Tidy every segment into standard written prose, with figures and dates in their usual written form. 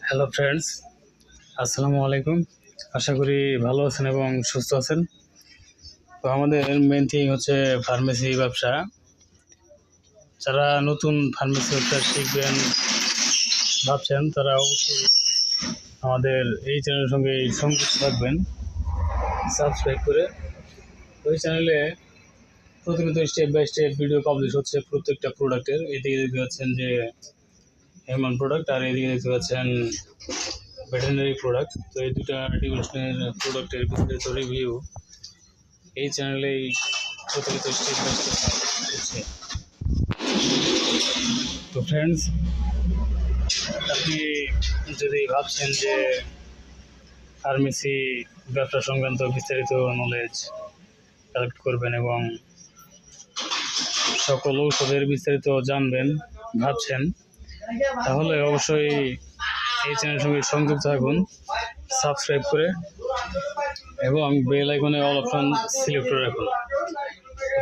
Hello friends, আসসালামু আলাইকুম। আশা করি ভালো আছেন এবং সুস্থ আছেন। তো আমাদের মেন থিং হচ্ছে ফার্মেসি ব্যবসা। যারা নতুন ফার্মেসি ব্যবসা শিখবেন ভাবছেন তারা অবশ্যই আমাদের এই চ্যানেলের সঙ্গে সংযুক্ত থাকবেন, সাবস্ক্রাইব করে। ওই চ্যানেলে প্রতিনিয়ত step by step video publish হচ্ছে প্রত্যেকটা প্রোডাক্টের। এদিকে দেখতে পাচ্ছেন যে হিউম্যান প্রোডাক্ট, আর এদিকে দেখতে পাচ্ছেন ভেটেরিনারি প্রোডাক্ট। তো এই দুটা ডিভিশনের প্রোডাক্টের বিস্তারিত রিভিউ এই চ্যানেলেই প্রতিনিয়ত স্টেপ বাই স্টেপ হচ্ছে। তো ফ্রেন্ডস, আপনি যদি ভাবছেন যে ফার্মেসি ব্যবসা সংক্রান্ত বিস্তারিত নলেজ কালেক্ট করবেন এবং সকল ঔষধের বিস্তারিত জানবেন ভাবছেন, তাহলে অবশ্যই এই চ্যানেলের সঙ্গে সংযুক্ত থাকুন, সাবস্ক্রাইব করে এবং বেল আইকনে অল অপশন সিলেক্ট করে রাখুন।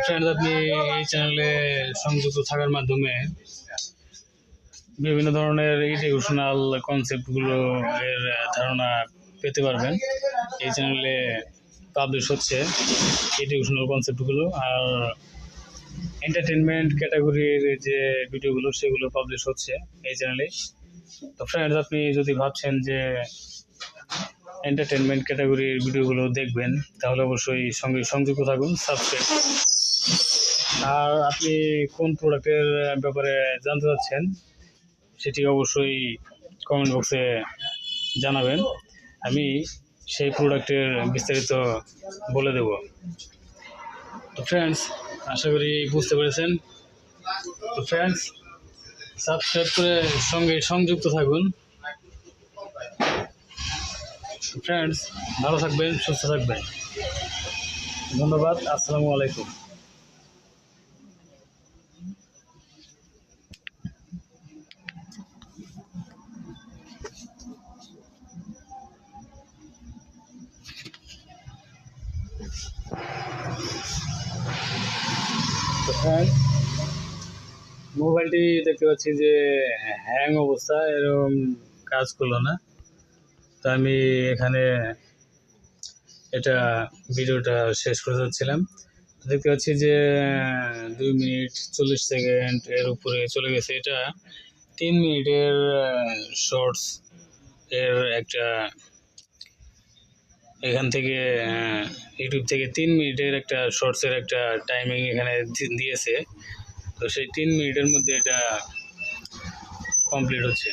ফ্রেন্ডস, আপনি এই চ্যানেলে সংযুক্ত থাকার মাধ্যমে বিভিন্ন ধরনের এডুকেশনাল কনসেপ্টগুলো এর ধারণা পেতে পারবেন। এই চ্যানেলে পাবলিশ হচ্ছে এডুকেশনাল কনসেপ্টগুলো, আর এন্টারটেনমেন্ট ক্যাটাগরির যে ভিডিওগুলো সেগুলো পাবলিশ হচ্ছে এই চ্যানেলে। তো ফ্রেন্ডস, আপনি যদি ভাবছেন যে এন্টারটেনমেন্ট ক্যাটাগরির ভিডিওগুলো দেখবেন, তাহলে অবশ্যই সঙ্গে সংযুক্ত থাকুন, সাবস্ক্রাইব। আর আপনি কোন প্রোডাক্টের ব্যাপারে জানতে চাচ্ছেন সেটি অবশ্যই কমেন্ট বক্সে জানাবেন, আমি সেই প্রোডাক্টের বিস্তারিত বলে দেব। তো ফ্রেন্ডস, আশা করি বুঝতে পেরেছেন। তো ফ্রেন্ডস, সাবস্ক্রাইব করে সঙ্গে সংযুক্ত থাকুন। ফ্রেন্ডস, ভালো থাকবেন, সুস্থ থাকবেন। ধন্যবাদ। আসসালামু আলাইকুম। তো ফ্রেন্ডস, মোবাইলটি দেখতে পাচ্ছি যে হ্যাং অবস্থা, এরকম কাজ করলো না। তো আমি এখানে এটা ভিডিওটা শেষ করে যাচ্ছিলাম। দেখতে পাচ্ছি যে 2 মিনিট 40 সেকেন্ড এর উপরে চলে গেছে। এটা 3 মিনিটের শর্টস এর একটা, এখান থেকে ইউটিউব থেকে 3 মিনিটের একটা শর্টসের একটা টাইমিং এখানে দিয়েছে। তো সেই 3 মিনিটের মধ্যে এটা কমপ্লিট হচ্ছে।